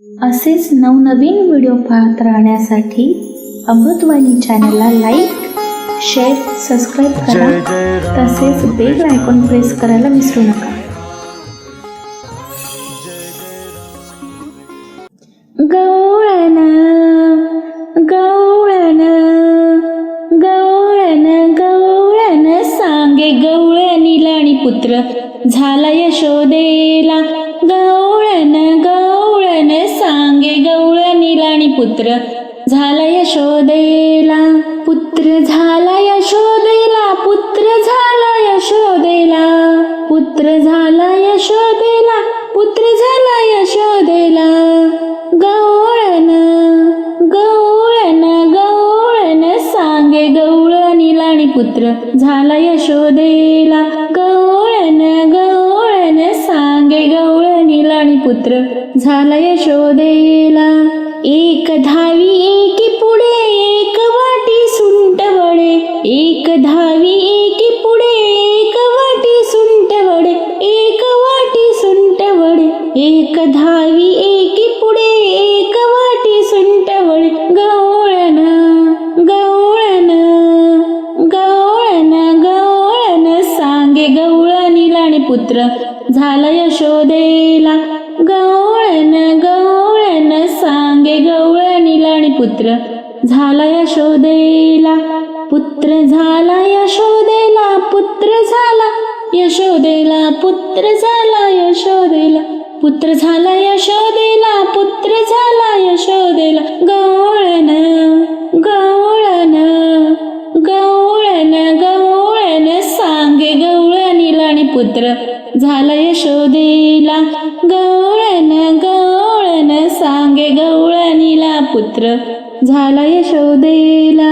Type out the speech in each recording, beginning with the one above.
असेच नवनवीन व्हिडिओ पाहत राहण्यासाठी अमृतवाणी चॅनलला लाईक, शेअर, सबस्क्राईब करा. तसेच बेल आयकॉन प्रेस करायला विसरू नका. गवळण गवळण गवळण गवळण सांगे गवळणीला आणि पुत्र झाला यशोदेला. गवळण गवळण सांगे गवळणीला आणि पुत्र झाला यशोदेला. पुत्र झाला यशोदेला, पुत्र झाला यशोदेला, पुत्र झाला यशोदेला, पुत्र झाला यशोदेला. गवळण गवळण गवळण सांगे गवळणीला आणि पुत्र झाला यशोदेला. गवळण गवळण सांगे गवळणीला आणि पुत्र झाला यशोदेला. एक धावी एकी पुढे एक वाटी सुंट वडे, एक धावी एकी पुढे एक वाटी सुंट वडे, एक वाटी सुंट वडे, एक धावी एकी पुढे एक वाटी सुंट वडे. गवळण गवळण गवळण गवळण सांगे गवळणीला आणि पुत्र झाला यशोदेला. गवळण गवळण सांगे गवळणीला आणि पुत्र झाला यशोदेला. पुत्र झाला यशोदेला, पुत्र झाला यशोदेला, पुत्र झाला यशोदेला, पुत्र झाला यशोदेला, पुत्र झाला यशोदेला. गवळण गवळण गवळण गवळण सांगे गवळणीला आणि पुत्र झाला यशोदेला. गवळण गवळण सांगे गवळणीला पुत्र झाला यशोदेला.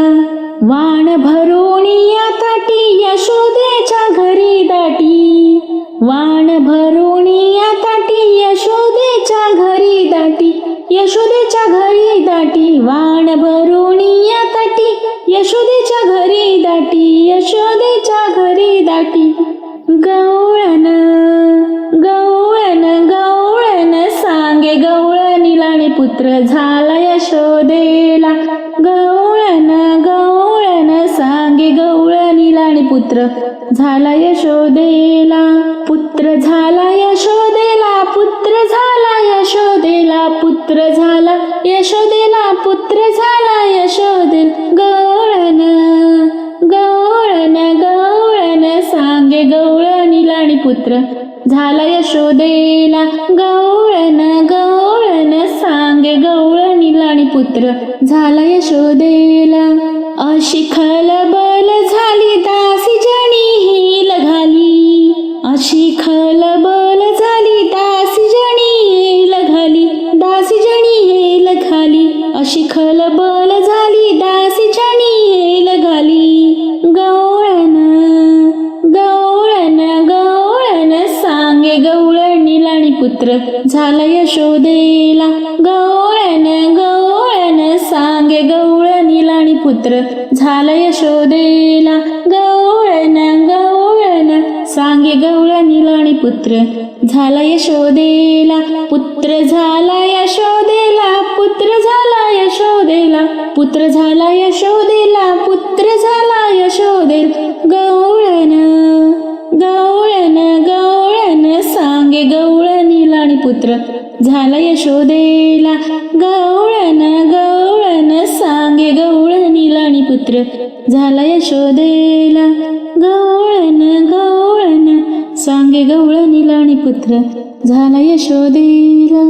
वाण भरून या ताटी यशोदेच्या घरी दाटी, वाण भरून या ताटी यशोदेच्या घरी दाटी, यशोदेच्या घरी दाटी, वाण भरून या ताटी यशोदेच्या घरी दाटी, यशोदेच्या घरी दाटी. गवळण गवळण गवळण सांगे गवळणीला आणि पुत्र झाला यशोदेला. गवळण गवळण सांगे गवळणीला आणि पुत्र झाला यशोदेला. पुत्र झाला यशोदेला, पुत्र झाला यशोदेला, पुत्र झाला यशोदेला, पुत्र झाला यशोदेला. गवळण गवळण गवळण सांगे गवळणीला आणि पुत्र झाला यशोदेला. गवळण गवळण सांगे गवळणीला आणि पुत्र झाला यशोदेला. अशी खलबल झाली दासी जणी हेल घाली, अशी खलबल झाली दासी जणी हेल घाली, दासी जणी हेल घाली, अशी खलबल झाली दासी जणी हेल घाली. गवळण गवळण गवळण सांगे गवळणीला आणि पुत्र झाला यशोदेला. गवळण गवळण सांगे गवळणीला आणि पुत्र झाला यशोदेला. गवळण गवळण सांगे गवळणीला आणि पुत्र झाला यशोदेला. पुत्र झाला यशोदेला, पुत्र झाला यशोदेला, पुत्र झाला यशोदेला, पुत्र झाला यशोदेला. गवळण गवळण गवळण सांगे गवळणीला आणि पुत्र झाला यशोदेला. गवळण गवळण सांगे गवळणीला आणि पुत्र झाला यशोदेला. गवळण गवळण सांगे गवळणीला आणि पुत्र झाला यशोदेला.